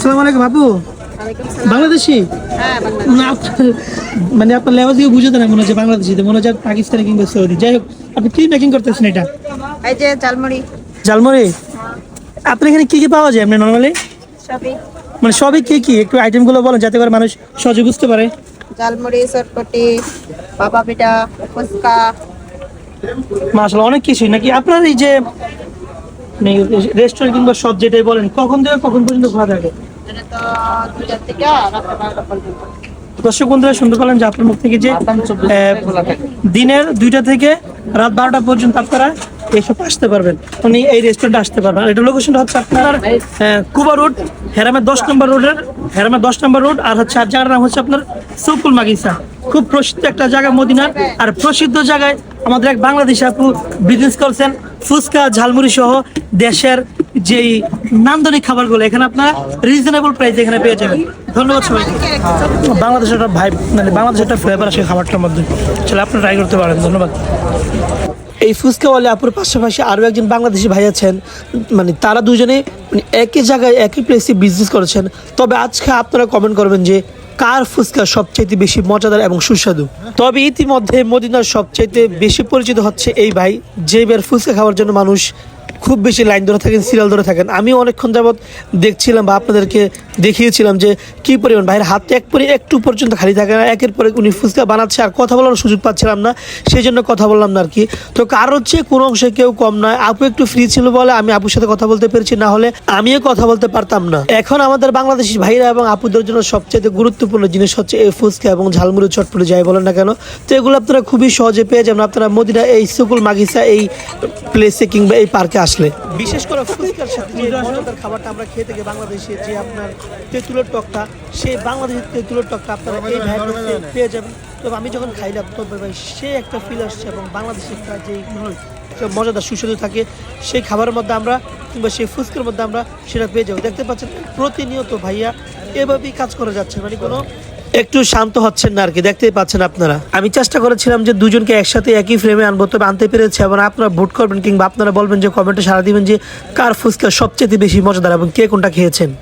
আসসালামু আলাইকুম আপু। বাংলাদেশি? মানে আপনার লেভেল দিয়ে বুঝতে না মনে হচ্ছে বাংলাদেশি, মনে হচ্ছে পাকিস্তানি কিংবা সৌদি। যাই হোক, আপনি কি মেকিং করতেছেন এটা? এই যে ঝালমুড়ি। ঝালমুড়ি? আপনার এখানে কি কি পাওয়া যায় এমনি নর্মালি? সবই। মানে সবই কি কি একটু আইটেম গুলো বলেন যাতে করে মানুষ সহজে বুঝতে পারে। ঝালমুড়ি, চটপটি, ভাপা পিঠা, ফুচকা। মাশাআল্লাহ, অনেক কিছুই নাকি আপনার এই যে রেস্টুরেন্ট কিংবা সব যেটাই বলেন, কখন থেকে কখন পর্যন্ত খোলা থাকে? এটা তো 2টা থেকে রাত 12টা পর্যন্ত। দর্শক বন্ধুরা শুনতে পেলেন যে আপনার মুখ থেকে যে দিনের 2টা থেকে রাত 12টা পর্যন্ত আপনারা এইসব আসতে পারবেন, মানে এই রেস্টুরেন্টে আসতে পারবেন। এটা লোকেশনটা হচ্ছে আপনার কুবা রোড, হেরামের 10 নম্বর রোডের, হেরামের 10 নম্বর রোড। আর হচ্ছে আর জায়গার নাম হচ্ছে আপনার সুকুল মাগিসা। খুব প্রসিদ্ধ একটা জায়গা মদিনার, আর প্রসিদ্ধ জায়গায় আমাদের এক বাংলাদেশি আপু বিজনেস করছেন ফুচকা ঝালমুড়ি সহ দেশের যেই নান্দনিক খাবারগুলো এখানে আপনারা রিজনেবল প্রাইসে এখানে পেয়ে যাবেন। ধন্যবাদ সবাইকে। বাংলাদেশের একটা ভাই, মানে বাংলাদেশের একটা ফ্লেভার আসে খাবারটার মধ্যে, চলে আপনারা ট্রাই করতে পারেন। ধন্যবাদ। এই ফুচকাওয়ালা আপুর পাশাপাশি আরও একজন বাংলাদেশি ভাই আছেন, মানে তারা দুজনে মানে একই জায়গায় একই প্লেসে বিজনেস করেছেন। তবে আজকে আপনারা কমেন্ট করবেন যে কার ফুচকা সবচাইতে বেশি মজাদার এবং সুস্বাদু। তবে ইতিমধ্যে মদিনার সবচাইতে বেশি পরিচিত হচ্ছে এই ভাই, যে ভাইয়ের ফুচকা খাওয়ার জন্য মানুষ খুব বেশি লাইন ধরে থাকেন, সিরিয়াল ধরে থাকেন। আমি অনেকক্ষণ যাবৎ দেখছিলাম বা আপনাদেরকে দেখিয়েছিলাম যে কী পরিমাণ ভাইয়ের হাতে একটু পর্যন্ত খালি থাকে না, একের পরে উনি ফুচকা বানাচ্ছে আর কথা বলার সুযোগ পাচ্ছিলাম না, সেই জন্য কথা বললাম না আর কি। তো কারোর হচ্ছে কোনো অংশে কেউ কম নয়। আপু একটু ফ্রি ছিল বলে আমি আপুর সাথে কথা বলতে পেরেছি, না হলে আমিও কথা বলতে পারতাম না। এখন আমাদের বাংলাদেশি ভাইরা এবং আপুদের জন্য সবচেয়ে গুরুত্বপূর্ণ জিনিস হচ্ছে এই ফুচকা এবং ঝালমুড়ি চটপটি যাই বলেন না কেন। তো এগুলো আপনারা খুবই সহজে পেয়ে যাবেন আপনারা মদিনা এই সুকুল মাগিসা এই প্লেসে কিংবা এই পার্কে আসলে। বিশেষ করে ফুচকার সাথে যে মজাদার খাবারটা আমরা খেয়ে থাকি বাংলাদেশে, যে আপনার তেঁতুলের টকটা, সেই বাংলাদেশের তেঁতুলের টকটা আপনারা এই ভাইয়ের পেয়ে যাবেন। তবে আমি যখন খাইলাম তবে ভাই সে একটা ফিল আসছে, এবং বাংলাদেশের একটা যে মজাদার সুস্বাদু থাকে সেই খাবারের মধ্যে আমরা কিংবা সেই ফুচকার মধ্যে আমরা সেটা পেয়ে যাবো। দেখতে পাচ্ছেন প্রতিনিয়ত ভাইয়া এভাবেই কাজ করে যাচ্ছে, মানে কোনো একটু শান্ত হচ্ছেন না আর কি, দেখতেই পাচ্ছেন আপনারা। আমি চেষ্টা করেছিলাম যে দুজনকে একসাথে একই ফ্রেমে আনবো, তবে আনতে পেরেছি। এবং আপনারা ভোট করবেন কিংবা আপনারা বলবেন যে কমেন্টে সাড়া দিবেন যে কার ফুচকা সবচেয়ে বেশি মজাদার এবং কে কোনটা খেয়েছেন।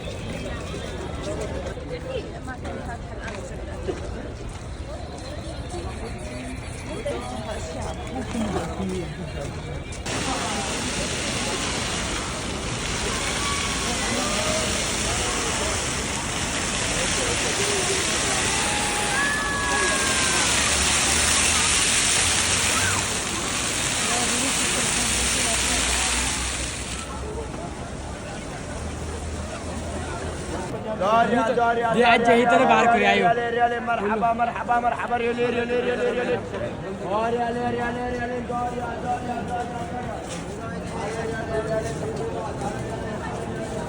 دي عجة هي ترى بارك يا ايوه مرحبا مرحبا مرحبا ريالي ريالي ريالي ريالي ريالي ريالي ريالي ريالي